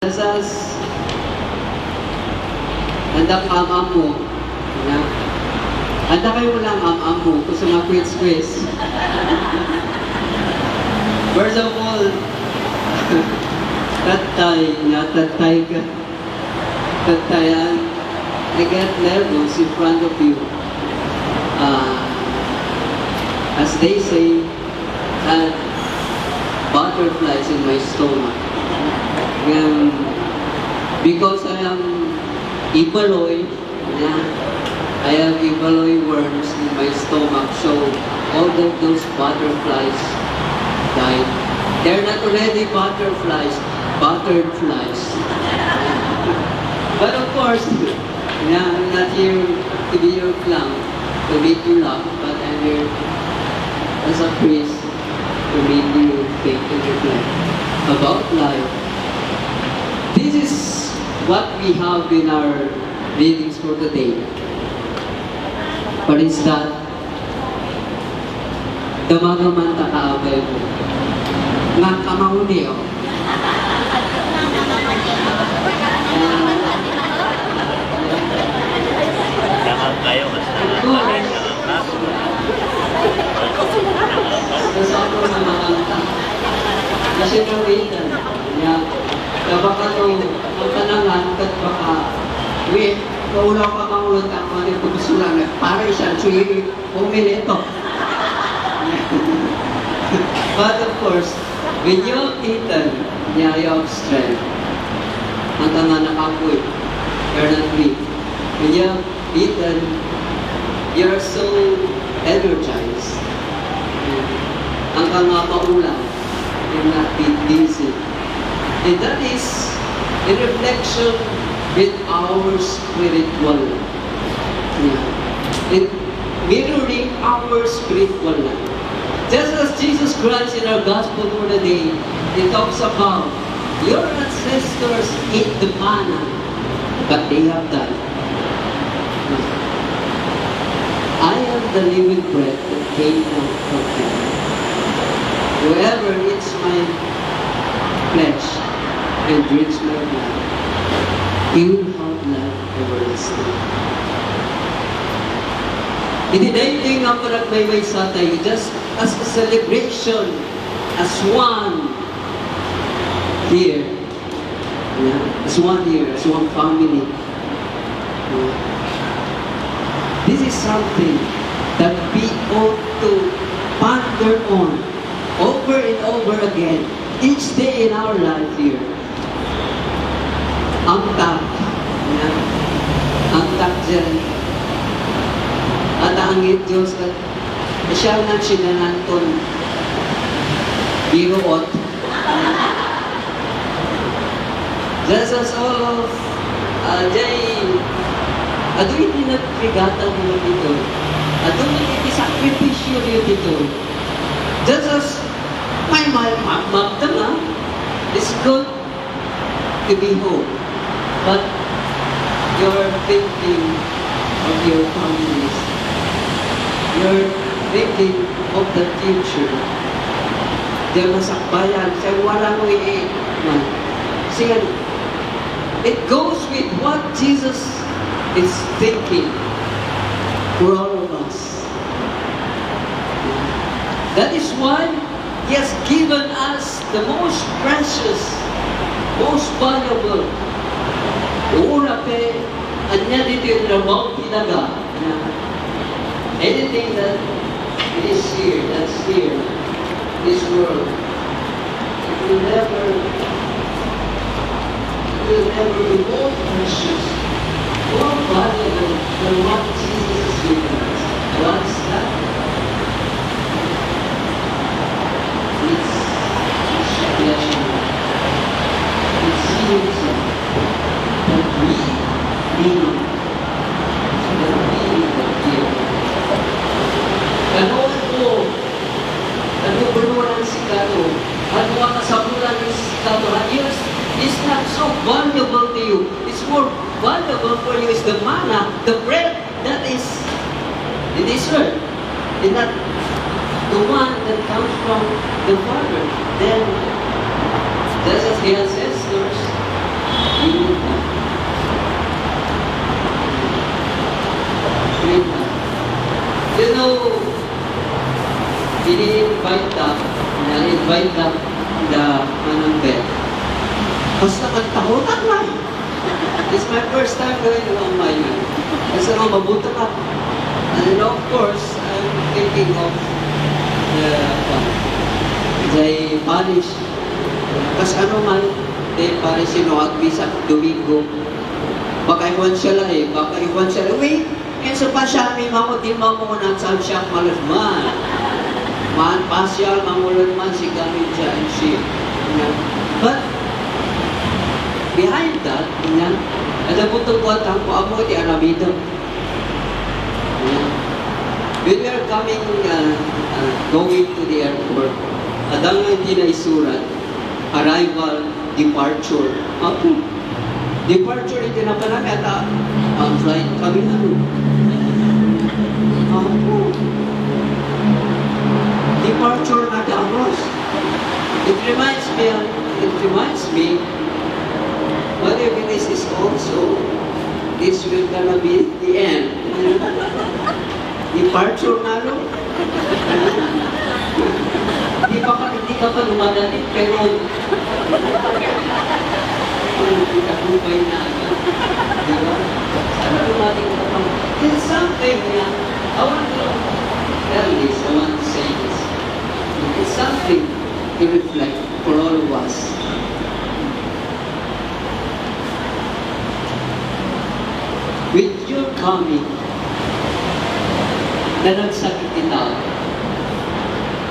Dasas handa ka am mo. Handa kayo lang am mo kung sa mga quiz. First of all, tatay ka. Tatayan, I get nervous in front of you. As they say, had butterflies in my stomach. Because I am Ibaloy, I have Ibaloy worms in my stomach, so all of those butterflies died. They're not already butterflies, buttered flies. But of course, I'm not here to be your clown, to make you laugh, but I'm here as a priest to make you think and reflect about life. This is what we have in our readings for today. But it's that damagaman ta kaabay mo nga kamauni o. Jangan kayo Kasama na makanta. Kasi nawitan. Baka ito, ang tanangan, kat baka, kaulaw ka maulat ang mga pagsulan, para isang suyi, ito. But of course, when you have eaten, you have strength. Ang tangan nakapoy, you're not weak. When you have eaten, you're so energized. Ang nga maulan, you're not busy. And that is in reflection with our spiritual life. In mirroring our spiritual life. Just as Jesus Christ in our gospel for the day, He talks about your ancestors ate the manna, but they have died. I am the living bread that came out from heaven. Whoever eats my flesh and drinks my blood, he will have life everlasting. Hindi dahiling nga panagmaymay sa tayo, just as a celebration, as one here, as one here, as one family. This is something that we ought to ponder on over and over again each day in our life here. Ang tak dyan. At ang Diyos at siya nang sinananton biruot. Just as all of adoy din nagpigatan mo dito. Adoy din isakripisyo dito. Just as my magdama is good to be home, but you're thinking of your families. You're thinking of the future. Diyan masakbayan, sa walang man. Kasi it goes with what Jesus is thinking for all of us. That is why He has given us the most precious, most valuable. Una pe, anya dito yung trabaho pinaga. Anything that is here, that's here, this world, it will never be more precious, more valuable than what Jesus has given us. What's that? It's pleasure. It's himself that we need. That we give. Ano beruan ang sikado? Ano ang kasabulan ng sikado? It's not so valuable to you. It's more valuable for you is the manna, the bread that is in this earth. And not the one that comes from the Father. Then, just as the ancestors Basta magtahutan lang. It's my first time going to Amaya. Kasi mabuta ka. And then of course, I'm thinking of the parish. Kasi ano man, the parish sinuagbi sa Domingo. Baka iwan siya lang baka iwan siya lang. Wait, so pa siya, may mga di mamunang sa siya malasman. Man, pasyal, mamulan man si gamit siya and she. But, behind that, ada putong kuwatang po ako di Aramida. When we are coming, going to the airport, adang hindi na isurat, arrival, departure. Ako, departure hindi na pala kata, ang flight kami na. Ako, departure na damos. It reminds me, whether this is also, this will gonna be the end. Departure na rin. Hindi ka pa lumadating, pero ikakupay na agad. Diba? Sana lumating ka pa. There's something I want to tell this, I want to say this. It's something to reflect for all of us. With your coming, nanagsakit din tao.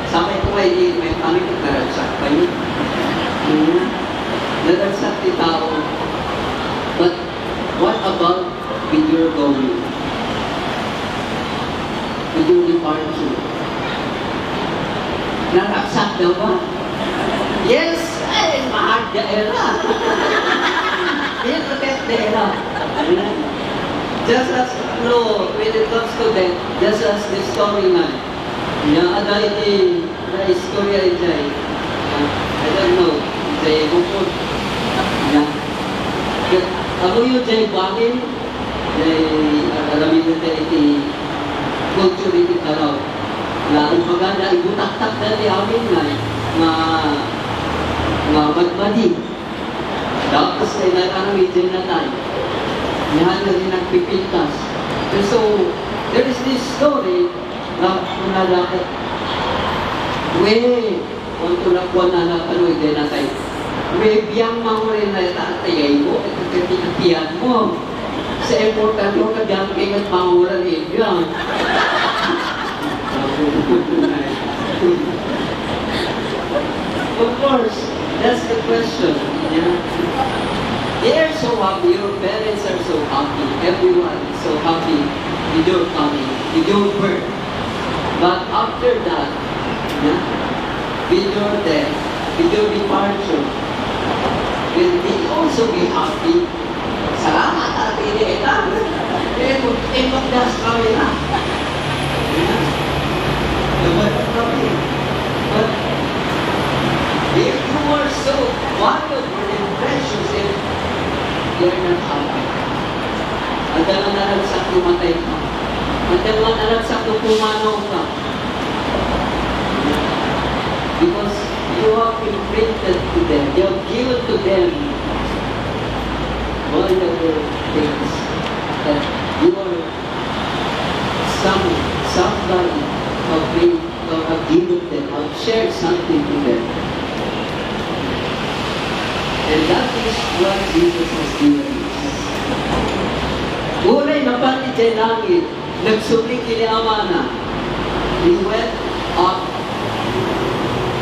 Sabi ko kayo, may kami kung naragsak kayo. Naragsak din tao. But what about with your going? With your departure? Naragsak daw ba? Yes! Ay, mahal na era. Yan, protect na era. Just as, when it comes to that, just as the story na, ada iti, na istorya iti, I don't know, iti bukod. Ako yung iti bagay, alamin iti iti, culture iti taraw. Na maganda, ibutak-tak na di amin nga magmadi. Tapos ay nakanamid din na tayo. Yan na rin nagpipintas. And so, there is this story na nalakit. Kung tulakwan na napanood din na tayo. Biyang mamurin na tatayay mo, ito kapitiyan mo. Sa important mo, kadyang kayo at mamuran yan. Of course, that's the question. They are so happy, your parents are so happy, everyone is so happy with your coming, with your birth. But after that, with your death, with your departure, will we also be happy? Salamat at iniitan. Ikot das kami na. But if you are so wonderful and precious and you're not happy. Ang dalang nalagsak lumatay ka. Ang dalang nalagsak pumanaw ka. Because you have imprinted to them, you have given to them wonderful things that you are somebody have given them, have shared something to them. And that is what Jesus has given us. Unay napalit sa langit, nagsuling kini Amana. He went up,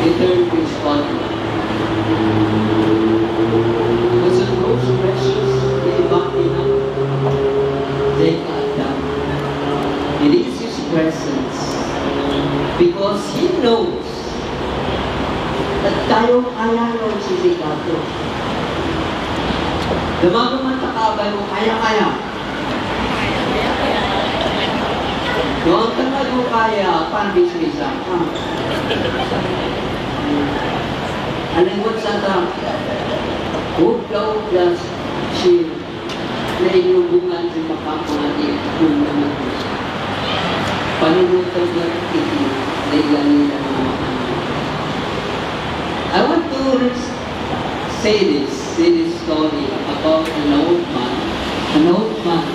he turned to his Father. Was it most precious? They back enough. They got down. It is His presence. Because He knows that tayo ayaw si Zikato. Dumago man takabay mo, kaya-kaya. Doon ka na mo kaya, pan-bismisa. Aling sa ta, hugla-huglas, siya, na inyubungan sa makapangalit, kung naman. Panunutan na iti, na ilanila mga makapangalit. I want to say this. see this story about an old man. An old man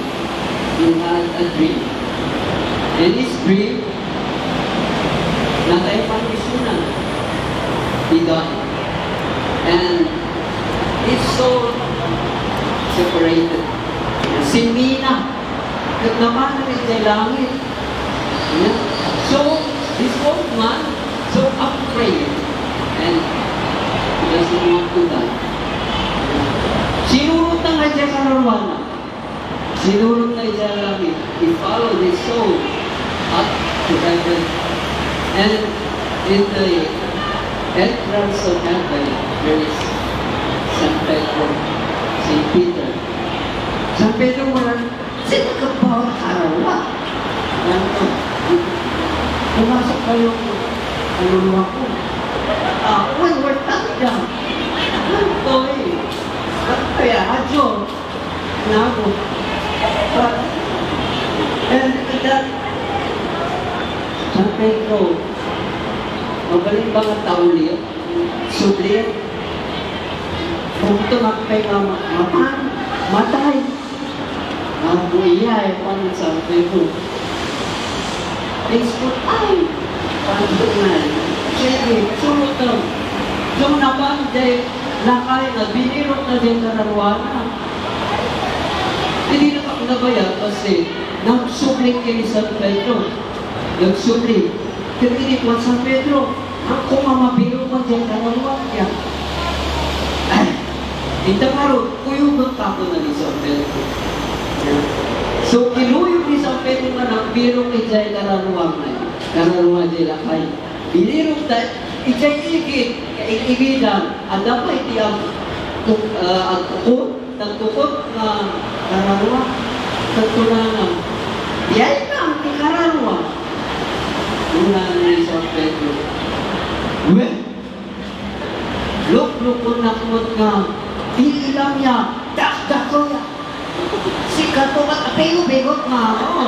who had a dream. And his dream, natayapang-isunan. He died. And his soul separated. Si Mina, naman sa langit. Yeah. So, this old man, so afraid, and he doesn't want to die. Sinurot na nga siya sa Rwanda. Sinurot na siya langit. He followed his soul up to heaven. And in the entrance of heaven, there is San Pedro, St. Peter. San Pedro wala, sino ka ba ang karawa? Pumasok kayo ang luluwa ko. When we're touchdown, ito eh. Kaya, adyo, nago. And that, San Pedro, magaling ba nga taulit? Sudlit? Kung tumakpay nga matay. Ang buya paano San Pedro? Facebook, ay! Paano nga? Sige, sulot na. So naman, lakay na, binirot na din kararuana. Hindi na ako nabayag kasi nagsubling kay San Pedro. Nagsubling. Kinikinig mo San Pedro, ako mamabiro mo dyan kararuana. Ay! Hindi maro, kuyugot ako na ni San Pedro. So, kinuyog ni San Pedro na ng birong ijay kararuang na yun. Kararuang jay lakay. Binirong na, ijay igit, kaigigilan, ang dapat ang tukot, nagtukot na kararuang, nagtunangan. Biyay na ang kararuang. Una ni San Pedro. Well, luk-luk ko nakot nga, ilang niya, dak-dako niya. Si kato ka, apego-begot nga ako.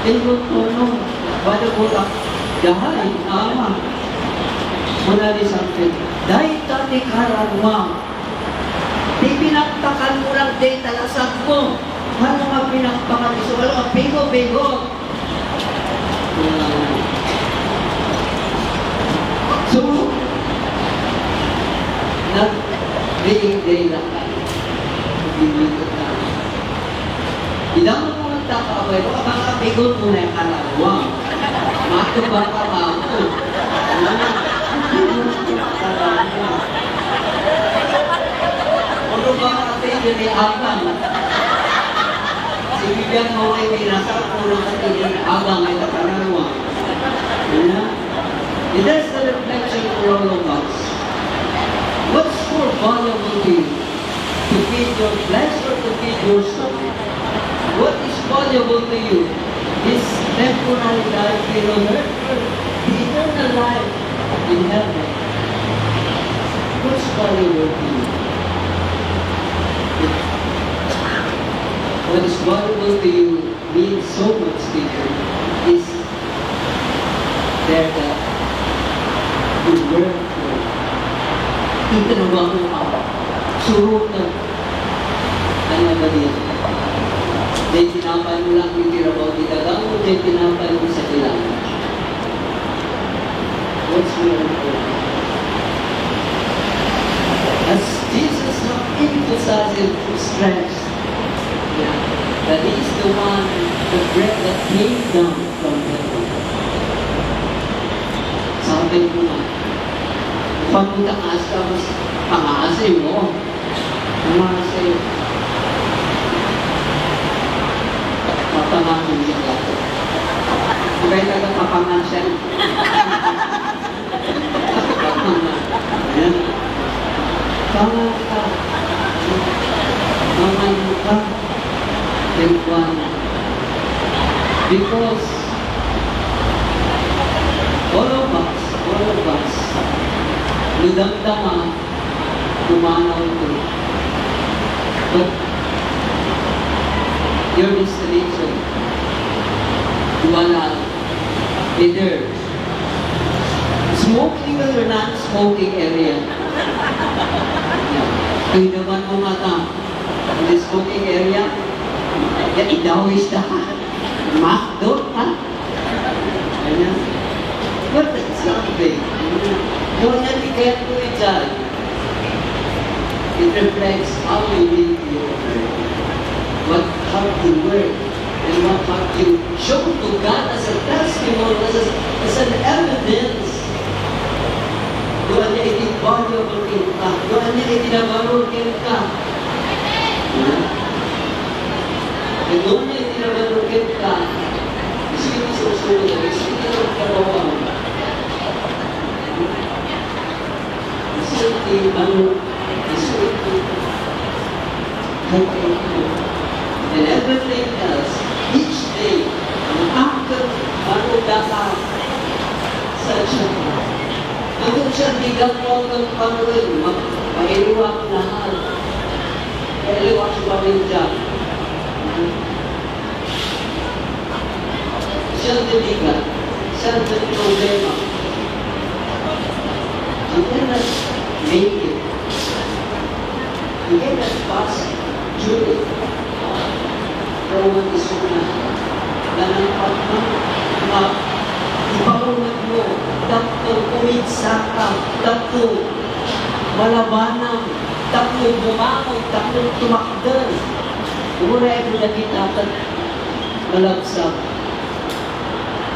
Begot ko nung, wala ko lang, dahay, ama. Muna ni San Pedro, dahi tani karanwang. Di pinaktakan mo lang din talasag mo. Ano nga pinaktakan iso? Wala, apego-begot. So, day-day lang tayo. Bibigod tayo. Ilang mo mga takaway mo, mga kapigot mo na yung kalawang. Matubang ka ba ako? Ano ba katigil ni Abang? Si Bibian mo ay minasa kung ano katigil ni Abang ay kalawang. It is the reflection for all of us. What's more valuable to you? To feed your flesh or to feed your soul? What is valuable to you? This temporary life here on earth or the eternal life in heaven? What's valuable to you? What is valuable to you means so much to you is there that you work for. Itinawag mo ako. Surutan. Ano ba din? Dahil tinapay mo lang yung tirabaw ditagang mo, dahil tinapay mo sa kailangan. What's more important? As Jesus emphasizes stress, that He is the one, the bread that came down from heaven. Sabi mo nga, pag mutaas ka, mas pangaasay mo. Pangaasay. Papangasin siya ka. Sabay ka na papangasin. Ayan. Pangas ka. Mamayo ka. Take one. Because all of us, nagdamdama, kumanaw ito. But your destination, wala, either smoking particular non-smoking area. Ay naman mo mata, in the smoking area, idawis na ka. Makdo, ha? Ayan. But that's something. Don't let me get to it, John. It reflects how we live your life. How you work, and how you show to God as a testimony, as an evidence. Doon niya itinvaluable ka. Doon niya itinabarukin ka. And doon niya itinabarukin ka. Isipin sa usulo na, isipin na magkarawa mo. Isipin, isipin, and everything else, each day, after dapat such a hanggang siya bigat mo ng Panginoon, mailiwak lahat. Mailiwak sa pamilya. Siya ang bigat, siya ang problema. You cannot make it. You cannot pass through it. Roman is una na ng ipaunag mo, tatlong umitsa ka, tatlong malabanang, tatlong bumangon, tatlong tumakdan. Wherever na kita malabsak.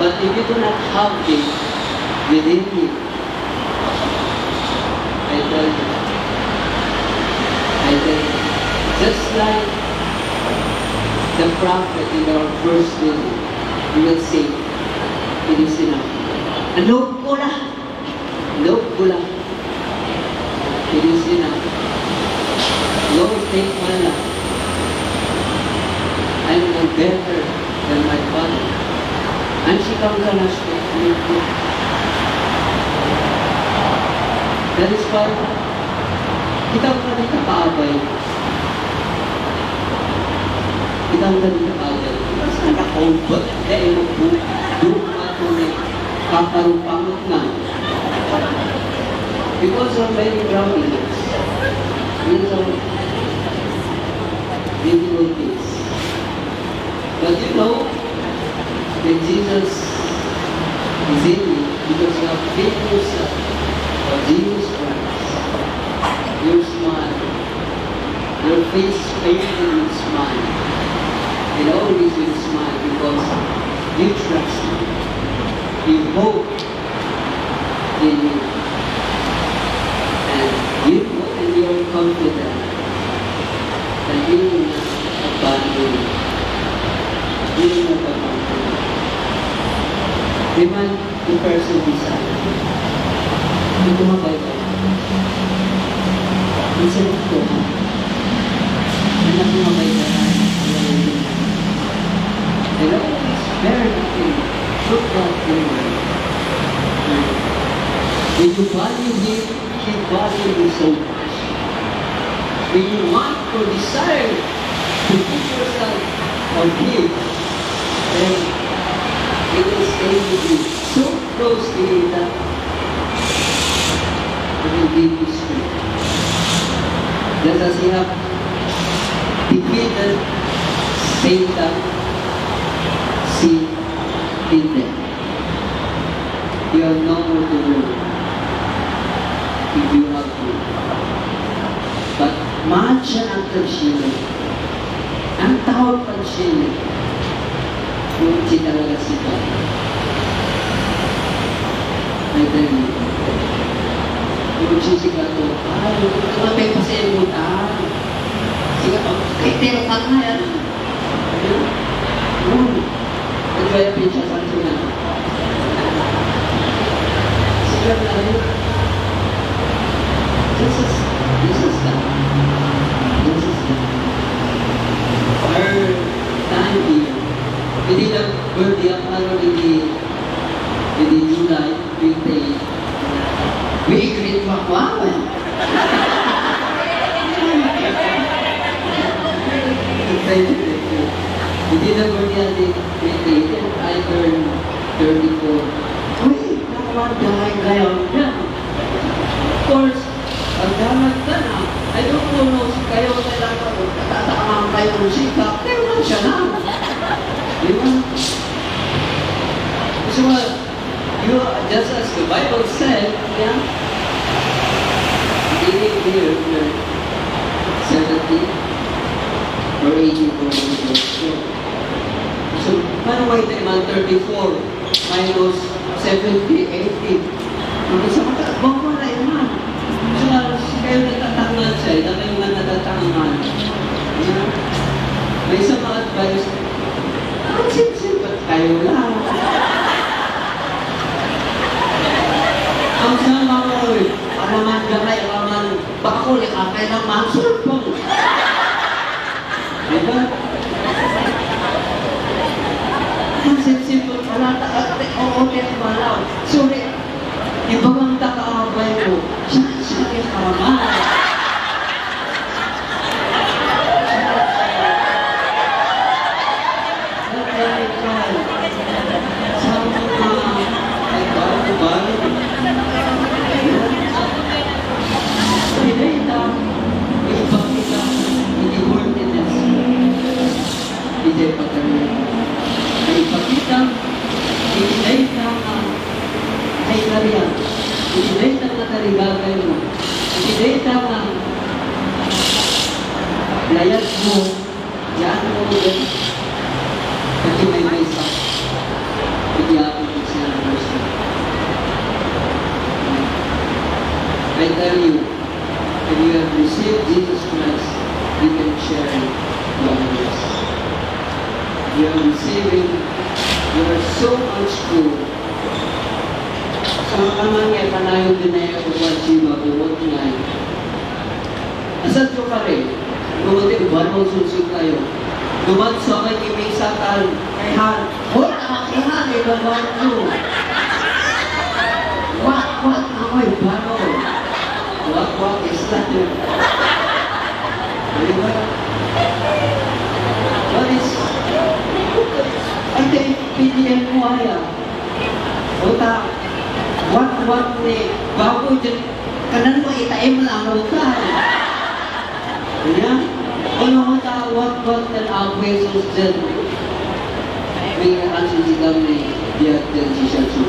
But if you do not have it within you, I tell you, just like the prophet in our first meeting, we will say, it is enough. Loob ko lang. It is enough. Lord, take my life. I am no better than my father. And she comes on us to that is why, kita ka rin nakaabay. Itang ganito agad. Mas nakakombat dahil doon ako na kaparupangot na. Because of many problems, because of difficulties. But you know, that Jesus is in you because you have faith in yourself of Jesus Christ. Your smile, your face painted with smile. And always will smile because you trust Him. You hope in Him. And you are confident that He will not abandon you. He will not abandon you. Remind the person beside you. Hindi mabay-bay. Minsan ito, anak mo mabay-bay. And always bear nothing, look out anyway. When you value Him, He values you so much. When you want or desire to put yourself on Him, then He will stay with you so close to you that He will give you strength. Just as He have defeated Satan, sin in them. You have no more to worry if you have to. But mahal siya ng pagsinig. Ang tawag pagsinig, kung si talaga si God. I tell you, kung si God to, matay pa sa imutan. Sige pa, kaya tinakan na yan. Kaya pinsa sa sunan. Sigat na rin. This is that. Our time here, hindi na birthday ang araw hindi July 28. We greet Makwawan. Thank you. Hindi na birthday ang I turn 34. Uy, nakawag dahil ngayon. ng sikap, pero man siya na. Di ba? So, you, just as the Bible said, yeah, beginning here, 70 or 80 years. So, paano kayo tayo man 34 minus 70, 80? Sa matagbang ko na yun man. So, kayo natatangan siya, na kayo nga natatangan. Yeah. May isang mga advice, ang simple, ba't kayo lang? Ang sama ko, alaman gamay, alaman bakul, akay lang masulpong. Diba? Ang simple, wala taate, oo, malaw. Sorry, ibang takaabay mo, siya yung karamay. Layat mo, yan mo din. Kasi may isa. Bigyan ko siya ng gusto. I tell you, if you have received Jesus Christ, you can share it to others. You are receiving, you are so much full. Sa kamangya, panayong dinaya ko sa Chima, bumot nga. Asad ko ka rin. Lumating buwan mong sunsig kayo. Lumat sa kay Kimisatan, kay Han. Wala makihan, ibabang ko. Wak ako'y baro. Wak is that yun. Diba? What is... Ay, kaya pilihan mo ayaw. Uta, wak ni bago dyan. Kanan mo itaim lang uta. Ya, kalau kita buat dan apa yang sudah mengenai sikap ni dia terjadi suci.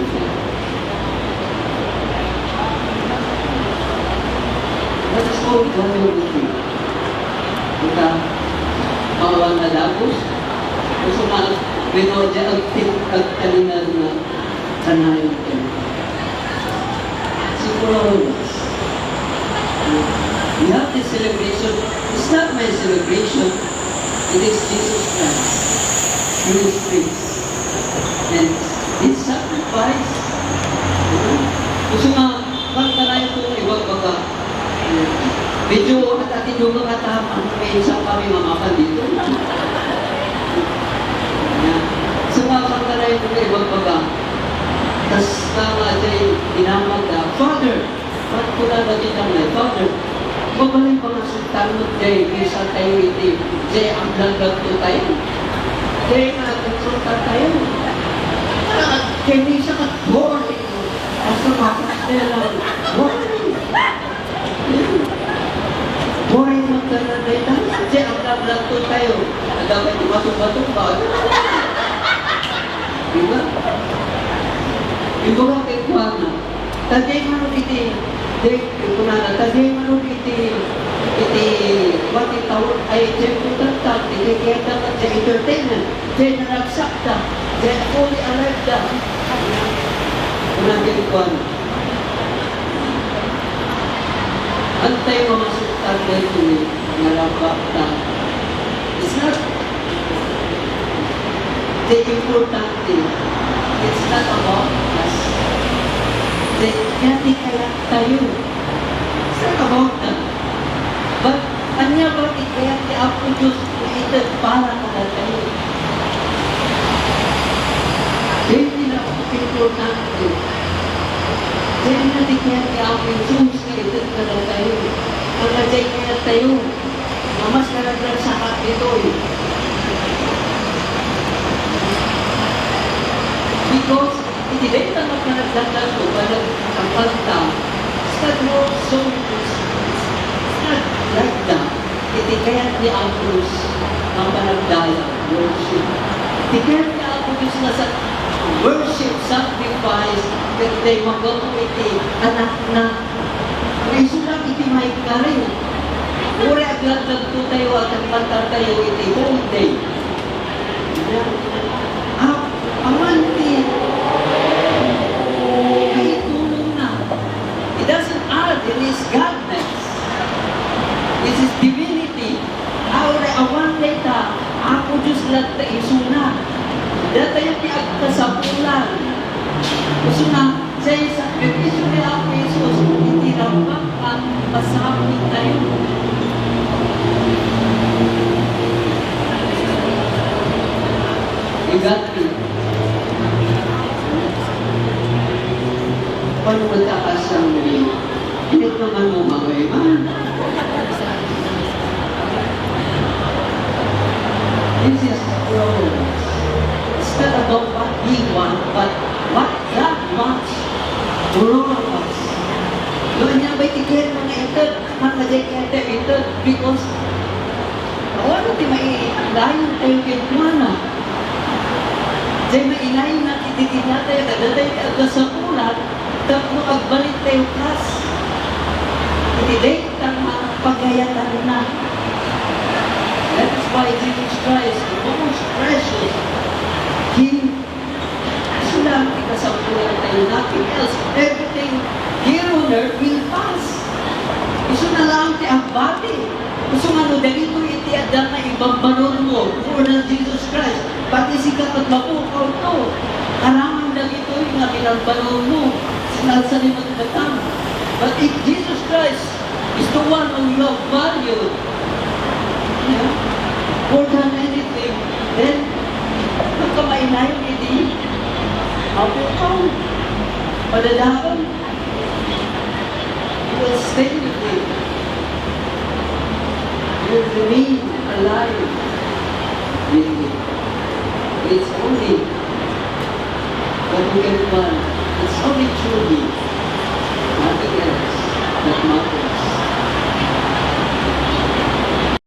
Let us go one more thing. Kita kawan adapus, usuma benoja aktif kalinan na kanayon kan. Siguro. We have this celebration. It's not my celebration. It is Jesus Christ. Through His grace. And His sacrifice. Gusto nga, pagkarayo ko ibang baga. Medyo at yung mga tahapan, may isang kami mamakan dito. So nga, pagkarayo ko ibang baga. Tapos nga dyan, inamag na, Father, ba't ko na nakita my Father? Babalik pa nga sultan mo, Jay, bisa tayo iti. Jay, ang langlag to tayo. Jay, ang sultan tayo. Jay, bisa ka boring. Asa makas nila. Boring. Boring magdala na ito. Jay, ang langlag to tayo. Dapat tumatong-batong ba? Diba? Iba ka kay Kuwana. Tajay mo iti. Kunana tadi manuk iti wati tahu ay jemput tentang iti kaya dapat jadi entertainment jadi nagsakta jadi fully alive dah kunana kuan antay mamasuk tanda itu ngalabak ta it's not the important thing it's not about us. Jadi kaya tayo. It's not about that. But, kanya ba kaya ti Apo Diyos created para kada tayo? Hindi na importante. Hindi na di kaya ti Apo Diyos created kada tayo. Ang najay kaya tayo. Mamas karagdag sa kapitoy. Because hindi rin na magkanagdagan ko para ang pagta. It's not more so, it's not like that. Hindi kaya ni August ang panagdala, worship. Tigyan niya ako Diyos na sa worship, sacrifice, kaya magawa iti, anak na, isulang iti may karin. Uri aglag-lag to tayo at pantar tayo iti whole day. Amanti, kahit tulong na. It doesn't add, it is godness. It is divinity. Aure awan data, ako Diyos lahat na isuna. Data yung piagkasapulan. Gusto na, sa sakripisyo ni Ako Jesus, hindi rampak ang pasapit tayo. You got me. Paano magkakasang rin? Hindi naman mo magayman. This is progress. It's not about what we want, but what God wants for all of us. Doon niya ba'y tigil mga ito, mga jekete ito, because wala ti mailayon tayo kay Juana. Diyan mailayon na titigil na tayo, kadaday ka sa ulat, tapos agbalik tayo kas. Itiday ka mga pagayatan na. That is why Jesus Christ, the most precious, He lang ikasampulan tayo, nothing else. Everything here on earth will pass. Gusto na lang ti agbati. Gusto nga no, dahito iti adang na ibang balon mo, for na Jesus Christ. Pati si kapat mapukaw to. Karamang dahito yung nga binalbalon mo. Sinalsa ni magdatang. But if Jesus Christ is the one who you have valued, more than anything, then magkamainayon hindi mapukaw, padadakon, you will stay with Him. You will remain alive with Him. It's only what we can find. It's only through Him.